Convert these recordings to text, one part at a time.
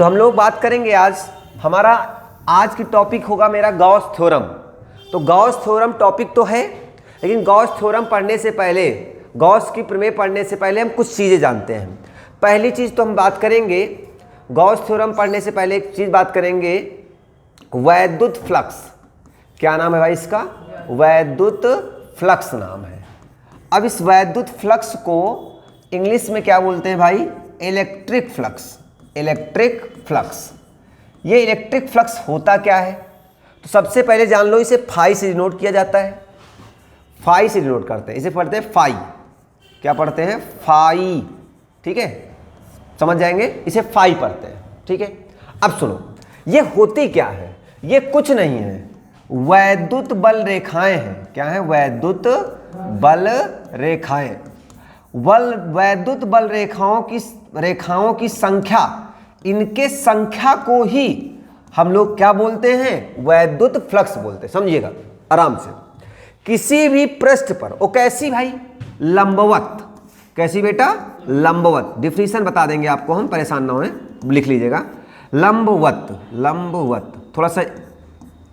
तो हम लोग बात करेंगे आज, हमारा आज की टॉपिक होगा मेरा गॉस थ्योरम। तो गॉस थ्योरम टॉपिक तो है, लेकिन गॉस थ्योरम पढ़ने से पहले, गॉस की प्रमेय पढ़ने से पहले हम कुछ चीज़ें जानते हैं। पहली चीज़ तो हम बात करेंगे, गॉस थ्योरम पढ़ने से पहले एक चीज़ बात करेंगे, वैद्युत फ्लक्स। क्या नाम है भाई इसका? वैद्युत फ्लक्स नाम है। अब इस वैद्युत फ्लक्स को इंग्लिश में क्या बोलते हैं भाई? Electric flux. Electric flux. ये इलेक्ट्रिक फ्लक्स होता क्या है? तो सबसे पहले जान लो, इसे फाई से डिनोट किया जाता है। फाई से डिनोट करते हैं, इसे पढ़ते हैं फाई। क्या पढ़ते हैं? फाई। ठीक है, समझ जाएंगे, इसे फाई पढ़ते हैं। ठीक है, अब सुनो, ये होती क्या है? ये कुछ नहीं है, वैद्युत बल रेखाएं हैं। क्या है? वैद्युत बल रेखाएं। वैद्युत बल रेखाओं की संख्या, इनके संख्या को ही हम लोग क्या बोलते हैं? वैद्युत फ्लक्स बोलते हैं। समझिएगा आराम से। किसी भी पृष्ठ पर, वो कैसी भाई? लंबवत। कैसी बेटा? लंबवत। डिफिनीशन बता देंगे आपको हम, परेशान ना होए, लिख लीजिएगा। लंबवत। लंबवत थोड़ा सा,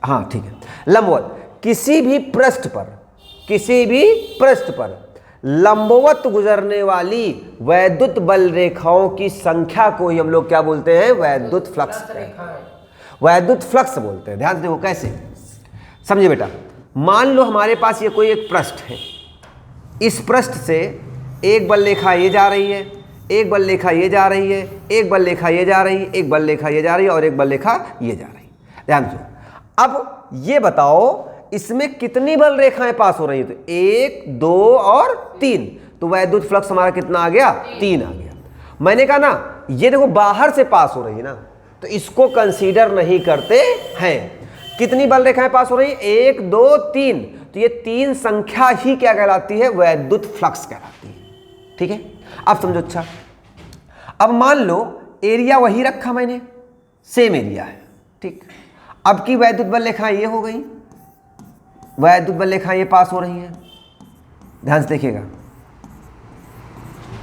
हाँ ठीक है, लंबवत। किसी भी पृष्ठ पर लंबवत गुजरने वाली वैद्युत बल रेखाओं की संख्या को ही हम लोग क्या बोलते हैं? वैद्युत फ्लक्स। वैद्युत फ्लक्स बोलते हैं। ध्यान से देखो कैसे, समझिए बेटा। मान लो हमारे पास ये कोई एक पृष्ठ है, इस पृष्ठ से एक बल रेखा ये जा रही है, एक बल रेखा ये जा रही है, एक बल रेखा ये जा रही है, एक बल रेखा ये जा रही है और एक बल रेखा ये जा रही है। ध्यान से, अब ये बताओ इसमें कितनी बल रेखाएं पास हो रही है? तो 1, 2 और 3। तो वैद्युत फ्लक्स हमारा कितना आ गया? 3 आ गया। मैंने कहा ना, ये देखो बाहर से पास हो रही है ना, तो इसको कंसीडर नहीं करते हैं। कितनी बल रेखाएं पास हो रही है? 1, 2, 3। तो ये 3 संख्या ही क्या कहलाती है? वैद्युत फ्लक्स कहलाती है। ठीक है, अब समझो। अच्छा, अब मान लो एरिया वही रखा मैंने, सेम एरिया है। ठीक, अब की वैद्युत बल रेखाएं ये हो गई, वैद्युत बल रेखाएं ये पास हो रही हैं। ध्यान से देखिएगा,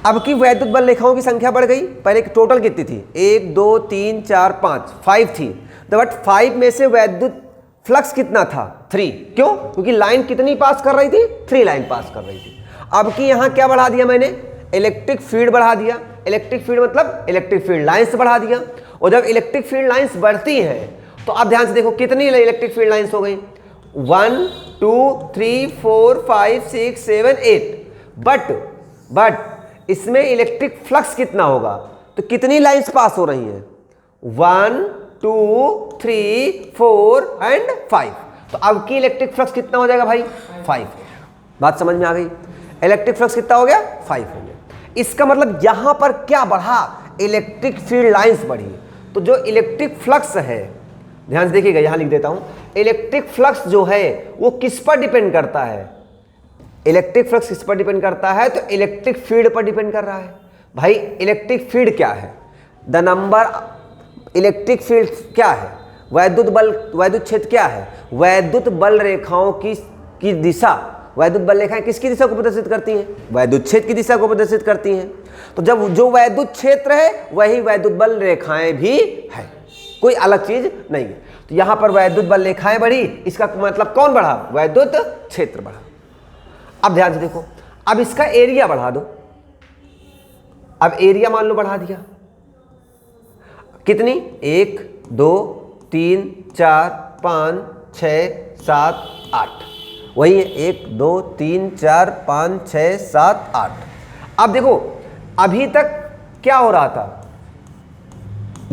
अब की वैद्युत बल रेखाओं की संख्या बढ़ गई। पहले टोटल कितनी थी? 1, 2, 3, 4, 5, 5 थी। तो बट 5 में से वैद्युत फ्लक्स कितना था? 3। क्यों? क्योंकि लाइन कितनी पास कर रही थी? 3 लाइन पास कर रही थी। अब की यहां क्या बढ़ा दिया मैंने? इलेक्ट्रिक फील्ड बढ़ा दिया। इलेक्ट्रिक फील्ड मतलब इलेक्ट्रिक फील्ड लाइन्स बढ़ा दिया। और जब इलेक्ट्रिक फील्ड लाइन्स बढ़ती हैं तो अब ध्यान से देखो कितनी इलेक्ट्रिक फील्ड लाइन्स हो गई? 1, 2, 3, 4, 5, 6, 7, 8। बट इसमें इलेक्ट्रिक फ्लक्स कितना होगा? तो कितनी लाइन्स पास हो रही हैं? 1, 2, 3, 4 एंड 5। तो अब की इलेक्ट्रिक फ्लक्स कितना हो जाएगा भाई? 5। बात समझ में आ गई? इलेक्ट्रिक फ्लक्स कितना हो गया? 5 हो गया। इसका मतलब यहां पर क्या बढ़ा? इलेक्ट्रिक फील्ड लाइन्स बढ़ी। तो जो इलेक्ट्रिक फ्लक्स है, ध्यान से देखिएगा, यहां लिख देता हूं, इलेक्ट्रिक फ्लक्स जो है वो किस पर डिपेंड करता है? इलेक्ट्रिक फ्लक्स किस पर डिपेंड करता है? तो इलेक्ट्रिक फील्ड पर डिपेंड कर रहा है। भाई इलेक्ट्रिक फील्ड क्या है? द नंबर, इलेक्ट्रिक फील्ड क्या है? वैद्युत बल, वैद्युत क्षेत्र क्या है? वैद्युत बल रेखाओं की दिशा। वैद्युत बल रेखाएं किसकी दिशा को प्रदर्शित करती हैं? वैद्युत क्षेत्र की दिशा को प्रदर्शित करती हैं। तो जब जो वैद्युत क्षेत्र है वही वैद्युत बल रेखाएं भी है, कोई अलग चीज नहीं है। तो यहां पर वैद्युत बल रेखाएं बढ़ी, इसका मतलब कौन बढ़ा? वैद्युत क्षेत्र बढ़ा। अब ध्यान से देखो, अब इसका एरिया बढ़ा दो। अब एरिया मान लो बढ़ा दिया, कितनी? 1, 2, 3, 4, 5, 6, 7, 8। वही है, 1, 2, 3, 4, 5, 6, 7, 8। अब देखो, अभी तक क्या हो रहा था?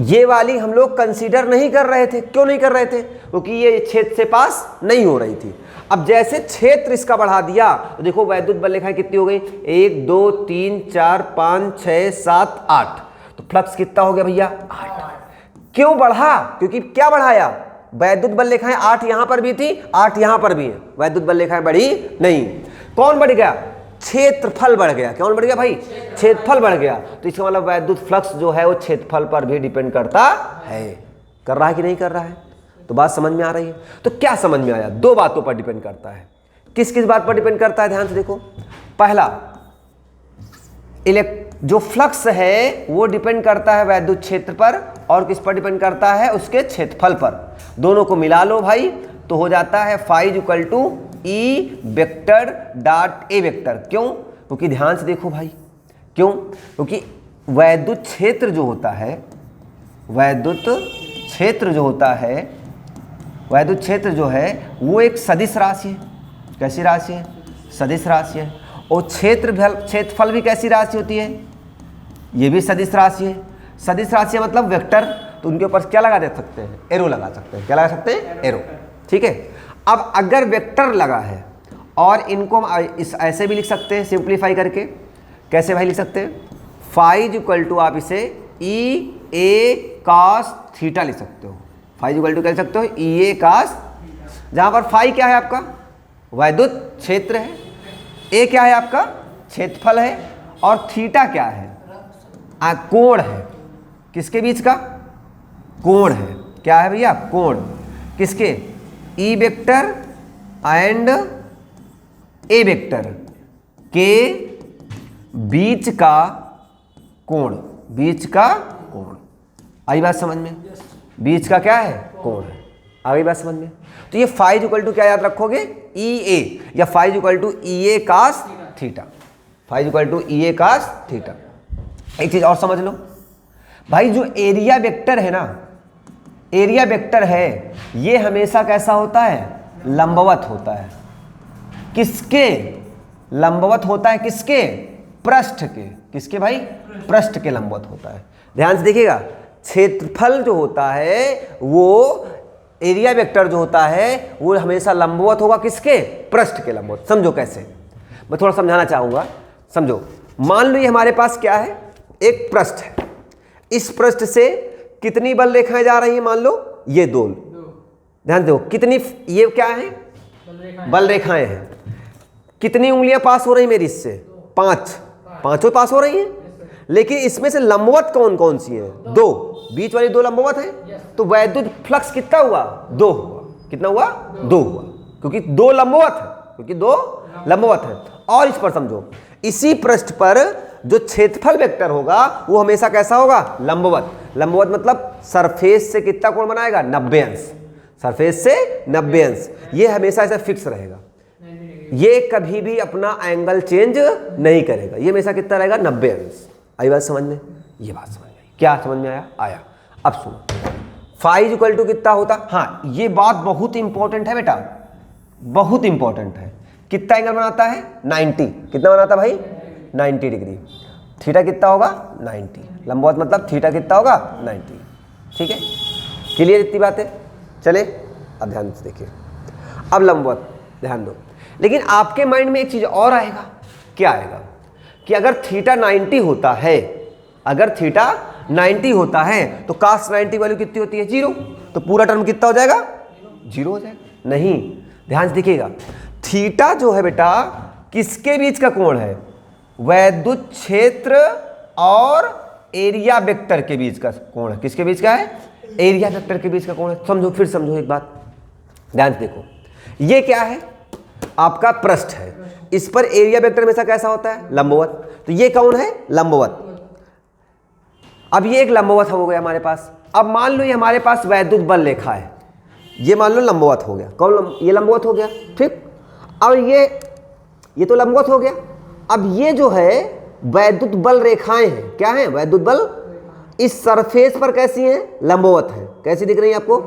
ये वाली हम लोग कंसीडर नहीं कर रहे थे। क्यों नहीं कर रहे थे? क्योंकि ये क्षेत्र से पास नहीं हो रही थी। अब जैसे क्षेत्र इसका बढ़ा दिया तो देखो वैद्युत बल रेखाएं कितनी हो गई? 1, 2, 3, 4, 5, 6, 7, 8। तो फ्लक्स कितना हो गया भैया? 8। क्यों बढ़ा? क्योंकि क्या बढ़ाया? वैद्युत बल रेखाएं 8 यहां पर भी थी, 8 यहां पर भी है। वैद्युत बल रेखाएं बढ़ी नहीं। कौन बढ़ गया? क्षेत्रफल बढ़ गया। कौन बढ़ गया भाई? क्षेत्रफल बढ़ गया। तो इसका मतलब वैद्युत फ्लक्स जो है वो क्षेत्रफल पर भी डिपेंड करता है। कर रहा है कि नहीं कर रहा है? तो बात समझ में आ रही है? तो क्या समझ में आया? 2 बातों पर डिपेंड करता है। किस किस बात पर डिपेंड करता है? ध्यान से देखो। पहला, जो फ्लक्स है वो डिपेंड करता है वैद्युत क्षेत्र पर और किस पर डिपेंड करता है, उसके क्षेत्रफल पर। दोनों को मिला लो भाई तो हो जाता है phi equal to E vector dot A vector. क्यों? क्योंकि ध्यान से देखो भाई, क्यों? क्योंकि वैद्युत क्षेत्र जो होता है, वैद्युत क्षेत्र जो होता है, वैद्युत क्षेत्र जो है वो एक सदिश राशि है। कैसी राशि है? सदिश राशि है। और क्षेत्रफल भी कैसी राशि होती है? ये भी सदिश राशि है। सदिश राशि मतलब वेक्टर, तो उनके ऊपर क्या लगा दे सकते हैं? एरो लगा सकते हैं। क्या लगा सकते हैं? एरो। ठीक है। अब अगर वेक्टर लगा है और इनको हम इस ऐसे भी लिख सकते हैं सिंप्लीफाई करके। कैसे भाई लिख सकते हैं? फाई इक्वल टू आप इसे ई ए कास थीटा लिख सकते हो। फाई इक्वल टू कह सकते हो ई ए कास, जहां पर फाई क्या है आपका? वैद्युत क्षेत्र है, ए क्या है आपका? क्षेत्रफल है, और थीटा क्या है? कोण है। किसके बीच का? कोण है। क्या है भैया? कोण। किसके? E vector and A vector के बीच का कोण। बीच का कोण। आई बात समझ में? बीच का क्या है? कोण है। आ गई बात समझ में? तो ये फाई इक्वल टू क्या याद रखोगे? ई ए, या phi equal to E A cos theta. Phi equal to E A cos theta. एक चीज और समझ लो भाई, जो एरिया वेक्टर है ना, एरिया वेक्टर है, ये हमेशा कैसा होता है? लंबवत होता है। किसके? लंबवत होता है। किसके? पृष्ठ के। किसके भाई? पृष्ठ के लंबवत होता है। ध्यान से देखिएगा, क्षेत्रफल जो होता है वो, एरिया वेक्टर जो होता है वो हमेशा लंबवत होगा। किसके? पृष्ठ के लंबवत। समझो कैसे, मैं थोड़ा समझाना चाहूंगा। समझो, मान लो ये हमारे पास क्या है? एक पृष्ठ है। इस पृष्ठ से कितनी बल रेखाएं जा रही हैं? मान लो ये दो। ध्यान दो, कितनी, ये क्या है? बल रेखाएं हैं। कितनी उंगलियां पास हो रही मेरी इससे? 5। पांचों पास हो रही हैं। लेकिन इसमें से लंबवत कौन कौन सी हैं? 2। बीच वाली 2 लंबवत है। तो वैद्युत फ्लक्स कितना हुआ? 2 हुआ। कितना हुआ? 2 हुआ, क्योंकि 2 लंबवत है। क्योंकि 2 लंबवत है। और इस पर समझो, इसी पृष्ठ पर जो क्षेत्रफल वेक्टर होगा वो हमेशा कैसा होगा? लंबवत। लंबवत मतलब सरफेस से कितना कोण बनाएगा? 90 अंश। सरफेस से 90 अंश। ये हमेशा ऐसा फिक्स रहेगा, ये कभी भी अपना एंगल चेंज नहीं करेगा। ये हमेशा कितना रहेगा? 90 अंश। आई बात समझ में? ये बात समझ में आई? क्या समझ में आया? आया। अब सुनो, फाई इक्वल टू कितना होता? हाँ, ये बात बहुत इंपॉर्टेंट है बेटा, बहुत इंपॉर्टेंट है। कितना एंगल बनाता है? 90। कितना बनाता भाई? 90 डिग्री। थीटा कितना होगा? 90। लंबवत मतलब थीटा कितना होगा? 90। ठीक है, क्लियर इतनी बातें? चले अब ध्यान से देखिए। अब लंबवत ध्यान दो, लेकिन आपके माइंड में एक चीज और आएगा। क्या आएगा? कि अगर थीटा 90 होता है, अगर थीटा 90 होता है तो कास 90 वैल्यू कितनी होती है? 0। तो पूरा टर्म कितना हो जाएगा? 0 हो जाएगा। नहीं, ध्यान से देखिएगा, थीटा जो है बेटा किसके बीच का कोण है? वैद्युत क्षेत्र और एरिया वेक्टर के बीच का कोण है। किसके बीच का है? एरिया वेक्टर के बीच का कोण है। समझो, फिर समझो एक बात, ध्यान से देखो। ये क्या है? आपका पृष्ठ है। इस पर एरिया वेक्टर हमेशा कैसा होता है? लंबवत। तो ये कौन है? लंबवत। अब ये एक लंबवत हो गया हमारे पास। अब मान लो ये हमारे पास वैद्युत बल रेखा है, ये मान लो लंबवत हो गया। कौन? ये लंबवत हो गया। ठीक। अब ये तो लंबवत हो गया। अब ये जो है वैद्युत बल रेखाएं हैं, क्या है? वैद्युत बल इस सरफेस पर कैसी हैं? लंबवत है। कैसी दिख रही है आपको?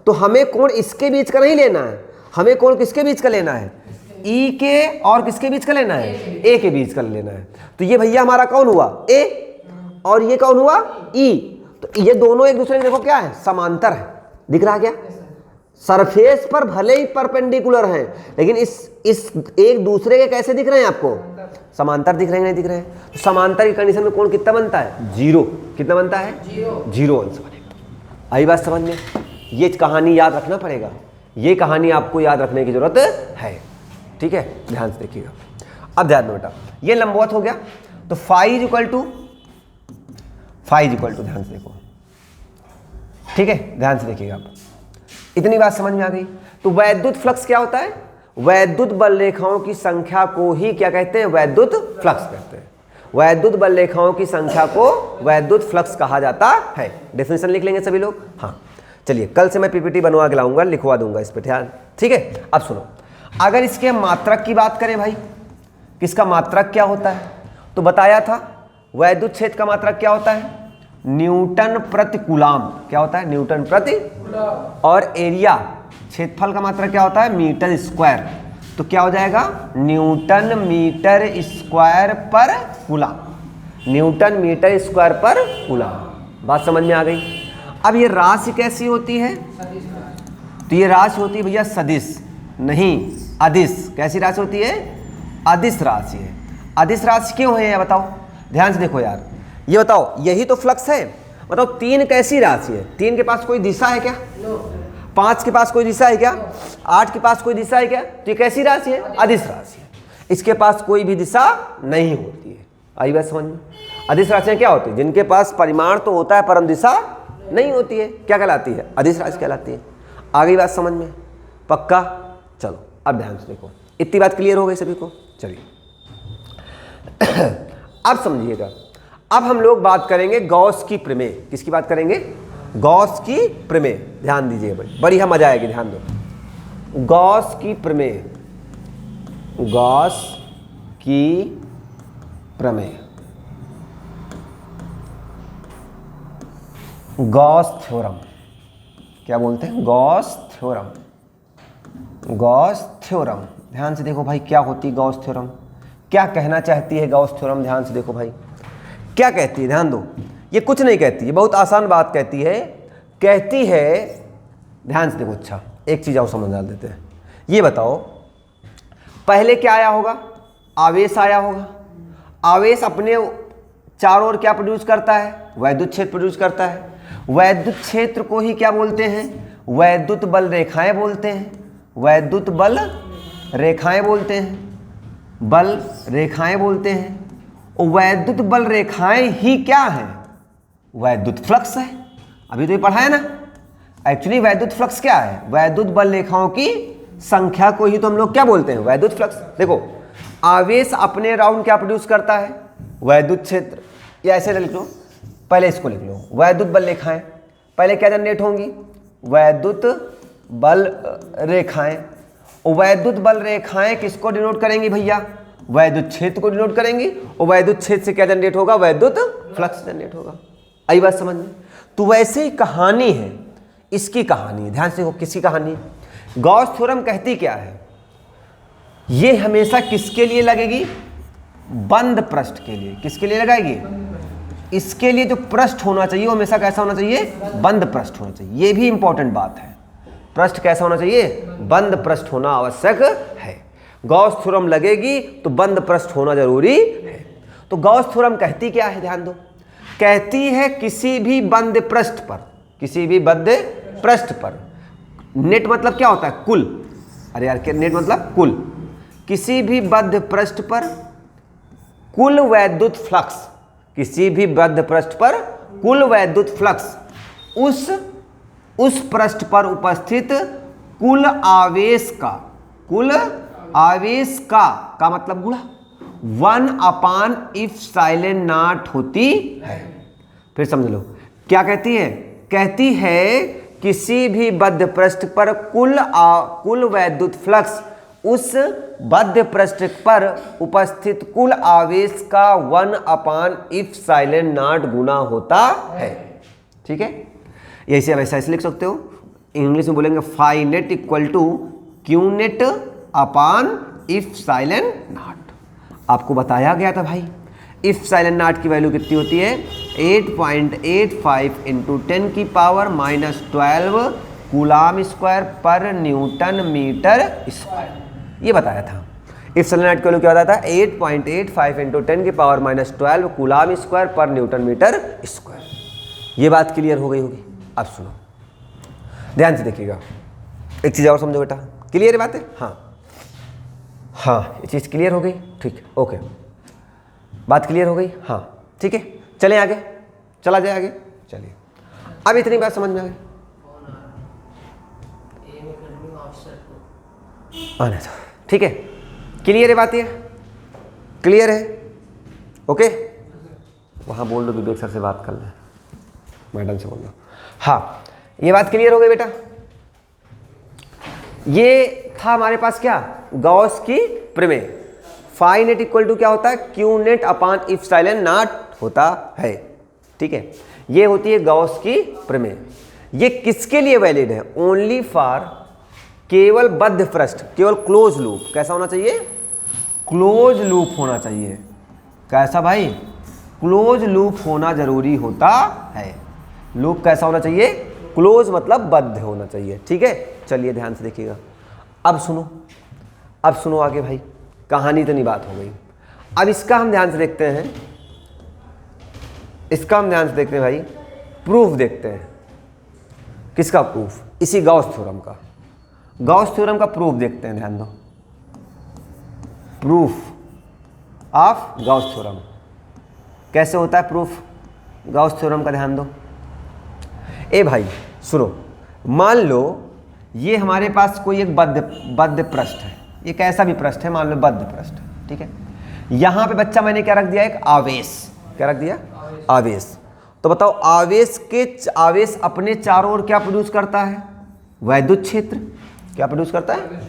तो हमें कोण इसके बीच का नहीं लेना है, हमें कोण किसके बीच का लेना है? ई के और किसके बीच का लेना है? ए के बीच का लेना है। तो ये भैया हमारा कौन हुआ? ए। और ये कौन हुआ? ई। तो ये दोनों एक दूसरे के देखो क्या है? समांतर है। दिख रहा क्या? सरफेस पर भले ही परपेंडिकुलर हैं, लेकिन इस एक दूसरे के कैसे दिख रहे हैं आपको? समांतर दिख रहे हैं, नहीं दिख रहे हैं? तो समांतर की कंडीशन में कोण कितना बनता है? 0। कितना बनता है? 0 अंश बनेगा। आई बात समझ में? ये कहानी याद रखना पड़ेगा, ये कहानी आपको याद रखने की जरूरत है। ठीक है, ध्यान से देखिएगा। अब ध्यान दो बेटा, ये लंबवत हो गया। तो फाई इक्वल टू ध्यान से देखो। ठीक है, ध्यान से देखिएगा आप। इतनी बात समझ में आ गई? तो वैद्युत फ्लक्स क्या होता है? वैद्युत बल रेखाओं की संख्या को ही क्या कहते हैं? वैद्युत फ्लक्स कहते हैं। वैद्युत बल रेखाओं की संख्या को वैद्युत फ्लक्स कहा जाता है। डेफिनेशन लिख लेंगे सभी लोग। हाँ चलिए, कल से मैं पीपीटी बनवा के लाऊंगा, लिखवा दूंगा इस पे ध्यान, ठीक है। अब सुनो, अगर इसके मात्रक की बात करें भाई, किसका मात्रक क्या होता है, तो बताया था वैद्युत क्षेत्र का मात्रक क्या होता है, न्यूटन प्रति कूलाम। क्या होता है, न्यूटन प्रति। और एरिया क्षेत्रफल का मात्रक क्या होता है, मीटर स्क्वायर। तो क्या हो जाएगा, न्यूटन मीटर स्क्वायर पर कूलाम। न्यूटन मीटर स्क्वायर पर कूलाम। बात समझ में आ गई। अब ये राशि कैसी होती है, तो ये राशि होती है भैया सदिश, नहीं अदिश। कैसी राशि होती है, अदिश राशि है। अदिश राशि क्यों है ये बताओ, ध्यान से देखो यार, ये बताओ, यही तो फ्लक्स है। बताओ 3 कैसी राशि है, 3 के पास कोई दिशा है क्या, 5 के पास कोई दिशा है क्या, 8 के पास कोई दिशा है क्या, तो ये कैसी राशि है, अदिश राशि है। इसके पास कोई भी दिशा नहीं होती है। आई बात समझ में। अदिश राशियां क्या होती है, जिनके पास परिमाण तो होता है परंतु दिशा नहीं होती है, क्या कहलाती है, अदिश राशि कहलाती है। आ गई बात समझ में, पक्का। चलो अब ध्यान से देखो, इतनी बात क्लियर हो गई सभी को। चलिए अब समझिएगा, अब हम लोग बात करेंगे गॉस की प्रमेय। किसकी बात करेंगे, गॉस की प्रमेय। ध्यान दीजिए भाई, बढ़िया मजा आएगी, ध्यान दो। गॉस की प्रमेय, गॉस की प्रमेय, गॉस थ्योरम। क्या बोलते हैं, गॉस थ्योरम। गॉस थ्योरम, ध्यान से देखो भाई, क्या होती है गॉस थ्योरम, क्या कहना चाहती है गॉस थ्योरम। ध्यान से देखो भाई, क्या कहती है, ध्यान दो। ये कुछ नहीं कहती है, बहुत आसान बात कहती है। कहती है, ध्यान से देखो, अच्छा एक चीज़ और समझ डाल देते हैं। ये बताओ, पहले क्या आया होगा, आवेश आया होगा। आवेश अपने चारों ओर क्या प्रोड्यूस करता है, वैद्युत क्षेत्र प्रोड्यूस करता है। वैद्युत क्षेत्र को ही क्या बोलते हैं, वैद्युत बल रेखाएं बोलते हैं। वैद्युत बल रेखाएं बोलते हैं, बल रेखाएं बोलते हैं। और वैद्युत बल रेखाएं ही क्या है, वैद्युत फ्लक्स है। अभी तो ये पढ़ा है ना। एक्चुअली वैद्युत फ्लक्स क्या है, वैद्युत बल रेखाओं की संख्या को ही तो हम लोग क्या बोलते हैं, वैद्युत फ्लक्स। देखो, आवेश अपने राउंड क्या प्रोड्यूस करता है, वैद्युत क्षेत्र। या ऐसे लिख लो, पहले इसको लिख लो, वैद्युत बल रेखाएं पहले क्या जनरेट होंगी, वैद्युत बल रेखाएं। और वैद्युत बल रेखाएं किसको डिनोट करेंगी भैया, वैद्युत क्षेत्र को डिनोट करेंगी। और वैद्युत क्षेत्र से क्या जनरेट होगा, वैद्युत फ्लक्स जनरेट होगा। आई बात समझ में। तो वैसे ही कहानी है, इसकी कहानी, ध्यान से देखो, किसकी कहानी। गॉस थ्योरम कहती क्या है, ये हमेशा किसके लिए लगेगी, बंद पृष्ठ के लिए। किसके लिए लगाएगी, इसके लिए जो पृष्ठ होना चाहिए वो हमेशा कैसा होना चाहिए, बंद पृष्ठ होना चाहिए। ये भी इंपॉर्टेंट बात है, पृष्ठ कैसा होना चाहिए, बंद पृष्ठ होना आवश्यक है। गॉस थ्योरम लगेगी तो बंद पृष्ठ होना जरूरी है। तो गॉस थ्योरम कहती क्या है, ध्यान दो। कहती है किसी भी बंद पृष्ठ पर, किसी भी बंद पृष्ठ पर, नेट मतलब क्या होता है, कुल। अरे यार, नेट मतलब कुल। किसी भी बद्ध पृष्ठ पर कुल वैद्युत फ्लक्स, किसी भी बद्ध पृष्ठ पर कुल वैद्युत फ्लक्स उस पृष्ठ पर उपस्थित कुल आवेश का, कुल आवेश का मतलब गुणा 1 इफ साइलेंट नॉट होती है। फिर समझ लो क्या कहती है, कहती है किसी भी बद्ध पृष्ठ पर कुल वैद्युत फ्लक्स उस बद्ध पृष्ठ पर उपस्थित कुल आवेश का 1 इफ साइलेंट नॉट गुना होता है। ठीक है, ऐसे वैसा ऐसे लिख सकते हो। इंग्लिश में बोलेंगे phi net equal to Q net upon epsilon naught. आपको बताया गया था भाई, इफ साइलेंट नॉट की वैल्यू कितनी होती है, 8.85 इंटू 10 की power -12 coulomb square per newton metre square. ये बताया था। इफ साइलेंट नॉट की वैल्यू क्या होता था, 8.85 इंटू 10 की power -12 coulomb square per newton metre square. ये बात क्लियर हो गई होगी। अब सुनो, ध्यान से देखिएगा, एक चीज़ और समझो बेटा। क्लियर है बात है, हाँ ये चीज़ क्लियर हो गई, ठीक, ओके, बात क्लियर हो गई, हाँ ठीक है। चलें आगे, चला जाए आगे, चलिए। अब इतनी बात समझ में आ गई, आने दो, ठीक है। क्लियर है बात, ये क्लियर है, ओके, वहाँ बोल दो विवेक सर से बात कर लें, मैडम से बोल दो। हाँ, ये बात क्लियर हो गई बेटा। ये था हमारे पास क्या, गॉस की प्रमेय। फाई नेट इक्वल टू क्या होता है, Q net upon epsilon not होता है, ठीक है। ये होती है गॉस की प्रमेय। ये किसके लिए वैलिड है, ओनली फॉर केवल बद्ध पृष्ठ, केवल क्लोज लूप। कैसा होना चाहिए, क्लोज लूप होना चाहिए। कैसा भाई, क्लोज लूप होना जरूरी होता है। लूप कैसा होना चाहिए, क्लोज मतलब बद्ध होना चाहिए, ठीक है। चलिए ध्यान से देखिएगा। अब सुनो आगे भाई, कहानी इतनी बात हो गई। अब इसका हम ध्यान से देखते हैं, भाई प्रूफ देखते हैं। किसका प्रूफ, इसी गॉस थ्योरम का। गॉस थ्योरम का प्रूफ देखते हैं, ध्यान दो। प्रूफ ऑफ गॉस थ्योरम कैसे होता है, प्रूफ गॉस थ्योरम का ध्यान दो। ए भाई सुनो, मान लो ये हमारे पास कोई एक बद्ध पृष्ठ है, ये कैसा भी पृष्ठ है, मान लो बद्ध पृष्ठ, ठीक है। यहाँ पे बच्चा मैंने क्या रख दिया, एक आवेश। क्या रख दिया, आवेश। तो बताओ आवेश अपने चारों ओर क्या प्रोड्यूस करता है, वैद्युत क्षेत्र। क्या प्रोड्यूस करता है,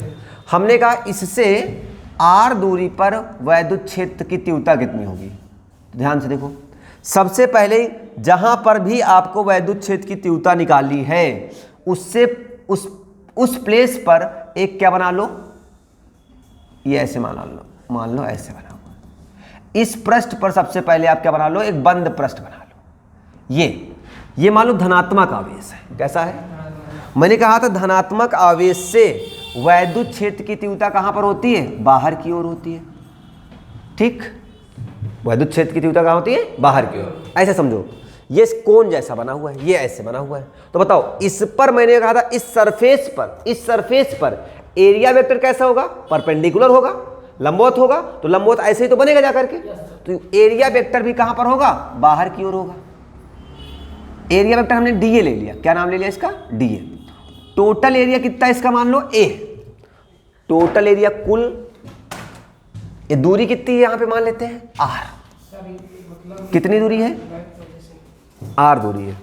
हमने कहा इससे r दूरी पर वैद्युत क्षेत्र की तीव्रता कितनी होगी। तो ध्यान से देखो, सबसे पहले जहां पर भी आपको वैद्युत क्षेत्र की तीव्रता निकालनी है, उससे उस प्लेस पर एक क्या बना लो, ये ऐसे मान लो ऐसे बना हुआ। इस पृष्ठ पर सबसे पहले आप क्या बना लो, एक बंद पृष्ठ बना लो। ये मान लो धनात्मक आवेश है। कैसा है, मैंने कहा था धनात्मक आवेश से वैद्युत क्षेत्र की तीव्रता कहां पर होती है, बाहर की ओर होती है, ठीक। वैद्युत क्षेत्र की तीव्रता कहां होती है, बाहर की ओर। ऐसे समझो, ये कोन जैसा बना हुआ है, ये ऐसे बना हुआ है। तो बताओ इस पर मैंने कहा था, इस सरफेस पर एरिया वेक्टर कैसा होगा, परपेंडिकुलर होगा, लंबवत होगा। तो लंबवत ऐसे ही तो बनेगा जाकर के, तो एरिया वेक्टर भी कहां पर होगा, बाहर की ओर होगा। एरिया वेक्टर हमने डीए ले लिया, क्या नाम ले लिया इसका, डीए। टोटल एरिया कितना इसका, मान लो ए। टोटल एरिया कुल, ये दूरी कितनी है यहां पे मान लेते हैं आर। कितनी दूरी है, आर दूरी है।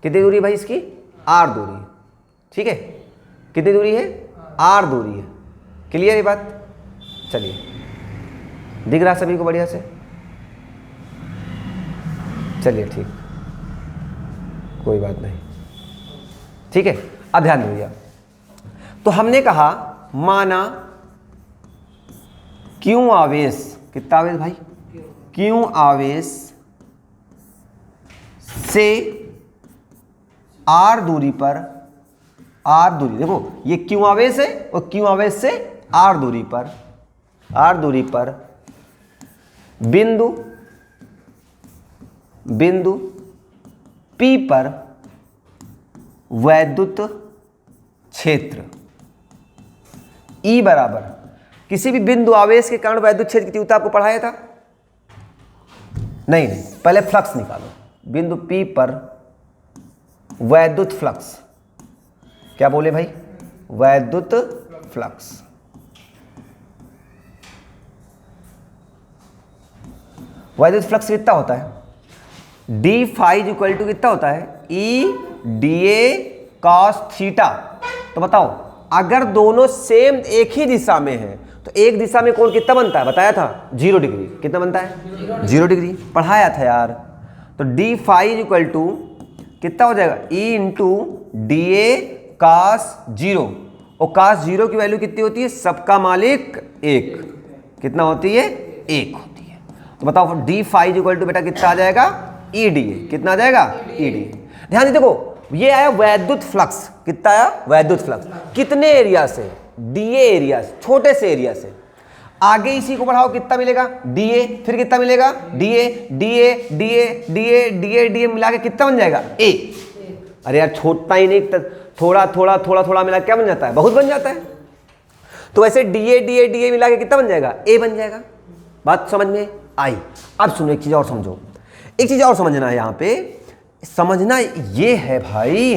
कितनी दूरी है भाई इसकी, आर दूरी है, ठीक है। कितनी दूरी है, आर दूरी है। क्लियर ये बात, चलिए दिख रहा सभी को बढ़िया से, चलिए ठीक, कोई बात नहीं, ठीक है। अब ध्यान दीजिए, तो हमने कहा माना क्यों आवेश, कितना आवेश भाई, क्यों आवेश से आर दूरी पर, आर दूरी देखो, ये क्यों आवेश है और क्यों आवेश से आर दूरी पर बिंदु P पर वैद्युत क्षेत्र E बराबर, किसी भी बिंदु आवेश के कारण वैद्युत क्षेत्र की तीव्रता आपको पढ़ाया था, नहीं, पहले फ्लक्स निकालो। बिंदु P पर वैद्युत फ्लक्स, क्या बोले भाई, वैद्युत फ्लक्स। वैद्युत फ्लक्स कितना होता है, डी फाई इक्वल टू कितना होता है, ई डी ए कॉस थीटा। तो बताओ अगर दोनों सेम एक ही दिशा में है तो एक दिशा में कोण कितना बनता है, बताया था 0 डिग्री। कितना बनता है, 0 डिग्री, पढ़ाया था यार। तो डी फाई इक्वल टू कितना हो जाएगा, ई इंटू डी ए कास 0, और कास 0 की वैल्यू कितनी होती है, सबका मालिक 1। कितना होती है, 1 होती है। तो बताओ डी फाई इक्वल टू बेटा कितना आ जाएगा, ई डी ए। कितना आ जाएगा, ई डी ए। ध्यान देखो, ये आया वैद्युत फ्लक्स, कितना आया, वैद्युत फ्लक्स। कितने एरिया से, डीए एरिया, छोटे से एरिया से। आगे इसी को बढ़ाओ, कितना मिलेगा, डीए, फिर कितना मिलेगा, DA DA DA DA DA DA मिला के कितना बन जाएगा, ए। अरे यार छोटा ही नहीं, थोड़ा थोड़ा थोड़ा थोड़ा मिला क्या बन जाता है, बहुत बन जाता है। तो वैसे डीए डीए डीए मिला के कितना बन जाएगा, ए बन जाएगा। बात समझ में आई। अब सुनो एक चीज और समझो, एक चीज और समझना है। यहाँ पे समझना ये है भाई,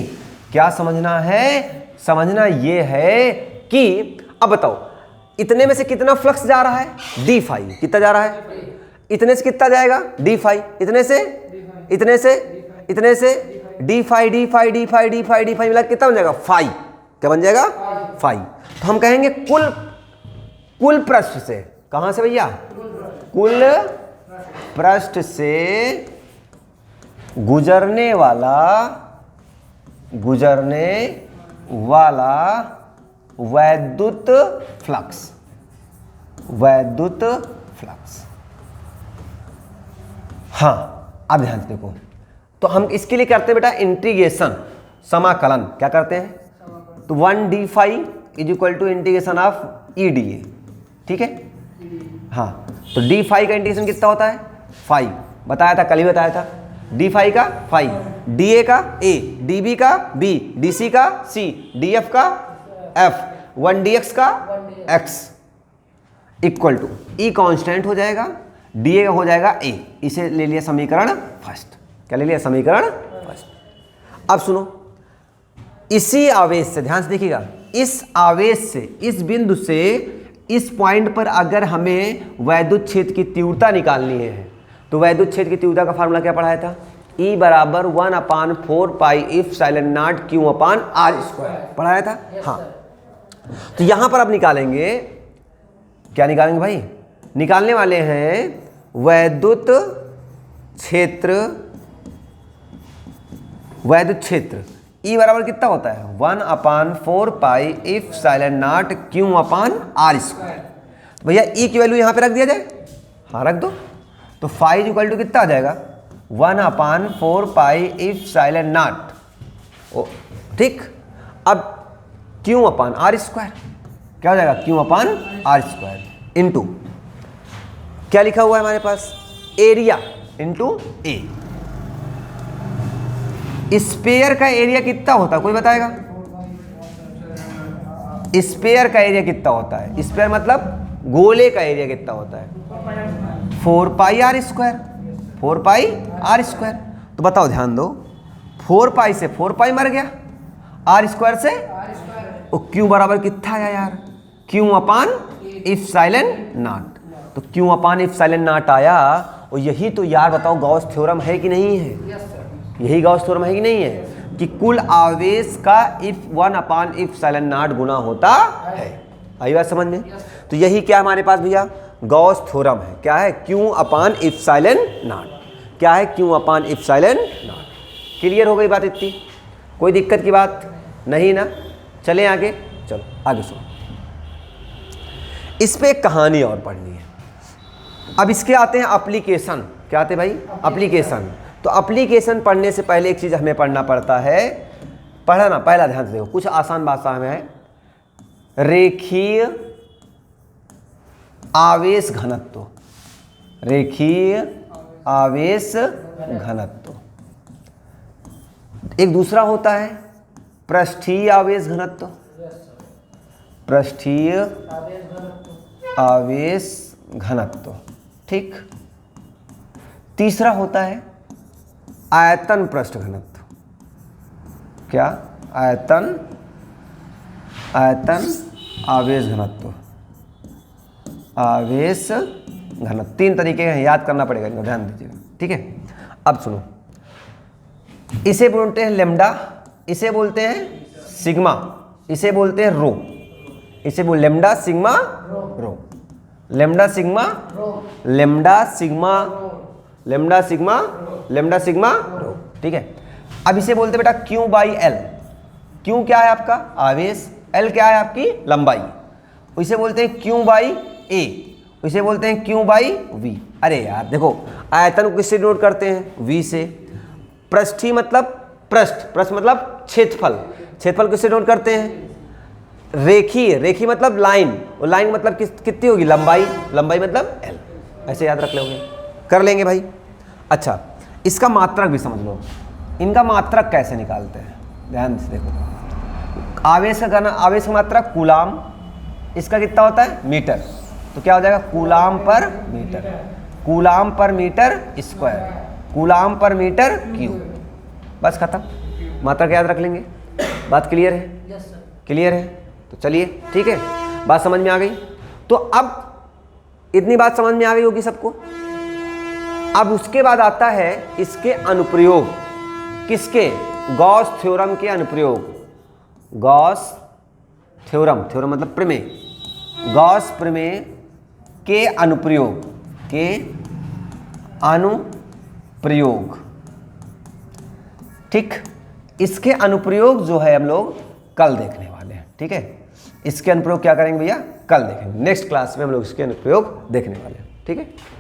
क्या समझना है, समझना ये है कि अब बताओ इतने में से कितना फ्लक्स जा रहा है, डी फाई। कितना जा रहा है, इतने से कितना जाएगा डी फाई, इतने से इतने से इतने से d phi d phi d phi d phi d phi मिला कितना बन जाएगा फाई, क्या बन जाएगा फाई। तो हम कहेंगे कुल पृष्ठ से, कहां से भैया, कुल पृष्ठ से गुजरने वाला वैद्युत फ्लक्स, हाँ अब ध्यान से देखो, तो हम इसके लिए करते हैं बेटा इंटीग्रेशन, समाकलन, क्या करते हैं, तो 1 d phi is equal to integration of E d A, ठीक है। हाँ तो डी फाई का इंटीग्रेशन कितना होता है, फाई, बताया था कल ही बताया था, डी फाई का फाई, डी ए का ए, डी बी का बी, डी सी का सी, डी एफ का एफ, 1 डी एक्स का X equal to E constant हो जाएगा, डी ए हो जाएगा ए, इसे ले लिया समीकरण फर्स्ट, क्या ले लिया समीकरण फर्स्ट। अब सुनो, इसी आवेश से, ध्यान से देखिएगा, इस आवेश से, इस बिंदु से इस पॉइंट पर अगर हमें वैद्युत क्षेत्र की तीव्रता निकालनी है, तो वैद्युत क्षेत्र की तीव्रता का फार्मूला क्या पढ़ाया था, E बराबर 1/4 pi epsilon not Q upon R square, पढ़ाया था। हाँ तो यहां पर अब निकालेंगे, क्या निकालेंगे भाई, निकालने वाले हैं वैद्युत क्षेत्र E बराबर कितना होता है 1/4 pi epsilon not Q upon R square. भैया E की वैल्यू यहां पे रख दिया जाए, हाँ रख दो, तो फाई इक्वल टू कितना आ जाएगा 1/4 पाई एप्सिलॉन नॉट, ठीक। अब Q अपान R स्क्वायर क्या हो जाएगा, Q अपान R स्क्वायर इंटू क्या लिखा हुआ है हमारे पास, एरिया इंटू ए। स्पेयर का एरिया कितना होता है कोई बताएगा, स्पेयर का एरिया कितना होता है, स्पेयर मतलब गोले का एरिया कितना होता है 4 pi r square, 4 pi r square. तो बताओ ध्यान दो, 4 पाई से 4 पाई मर गया, आर स्क्वायर से क्यू बराबर कितना आया यार, क्यू अपान एप्सिलॉन नॉट, तो क्यू अपान एप्सिलॉन नॉट आया। और यही तो यार बताओ गॉस थ्योरम है कि नहीं है, यही गॉस थ्योरम है कि नहीं है, कि कुल आवेश का इफ 1 एप्सिलॉन नॉट गुना होता है। आई बात समझ में, तो यही क्या हमारे पास भैया गॉस थ्योरम है, क्या है क्यू अपान एप्सिलॉन नॉट, क्या है Q upon epsilon not. Clear हो गई बात इतनी, कोई दिक्कत की बात नहीं ना। चले आगे, चलो आगे सुनो, इस पे एक कहानी और पढ़नी है। अब इसके आते हैं एप्लीकेशन, क्या आते हैं भाई एप्लीकेशन। तो एप्लीकेशन पढ़ने से पहले एक चीज हमें पढ़ना पड़ता है, पढ़ना पहला ध्यान से देखो, कुछ आसान भाषा में है, रेखीय आवेश घनत्व, रेखीय आवेश घनत्व। एक दूसरा होता है पृष्ठीय आवेश घनत्व, पृष्ठीय आवेश घनत्व, ठीक। तीसरा होता है आयतन पृष्ठ घनत्व, क्या आयतन आवेश घनत्व, आवेश घनत्व। 3 तरीके हैं, याद करना पड़ेगा इनको, ध्यान दीजिएगा, ठीक है। अब सुनो, इसे बोलते हैं लेम्डा, इसे बोलते हैं सिग्मा, इसे बोलते हैं रो, इसे बोल lambda sigma rho, lambda sigma lambda sigma lambda sigma lambda sigma rho, ठीक है। अब इसे बोलते हैं बेटा क्यू बाई एल, क्यू क्या है आपका आवेश, एल क्या है आपकी लंबाई, इसे बोलते हैं क्यू बाई ए, इसे बोलते हैं क्यू बाई वी। अरे यार देखो, आयतन को किससे नोट करते हैं, वी से। पृष्ठीय मतलब पृष्ठ मतलब क्षेत्रफल, क्षेत्रफल किससे नोट करते हैं, रेखीय मतलब लाइन, और लाइन मतलब कितनी होगी लंबाई, लंबाई मतलब एल, ऐसे याद रख लोगे, कर लेंगे भाई। अच्छा, इसका मात्रक भी समझ लो, इनका मात्रक कैसे निकालते हैं, ध्यान से देखो। आवेश का मात्रक कूलाम, इसका कितना होता है मीटर, तो क्या हो जाएगा कूलाम पर मीटर, कूलाम पर मीटर स्क्वायर, कूलाम पर मीटर क्यूब, बस खत्म, मात्रक याद रख लेंगे। बात क्लियर है, क्लियर है, तो चलिए ठीक है, बात समझ में आ गई। तो अब इतनी बात समझ में आ गई होगी सबको, अब उसके बाद आता है इसके अनुप्रयोग। किसके? गॉस थ्योरम के अनुप्रयोग। गॉस थ्योरम, थ्योरम मतलब प्रमेय, गॉस प्रमेय के अनुप्रयोग, के अनुप्रयोग। ठीक, इसके अनुप्रयोग जो है हम लोग कल देखने वाले हैं। ठीक है, इसके अनुप्रयोग क्या करेंगे भैया? कल देखेंगे। नेक्स्ट क्लास में हम लोग इसके अनुप्रयोग देखने वाले हैं। ठीक है।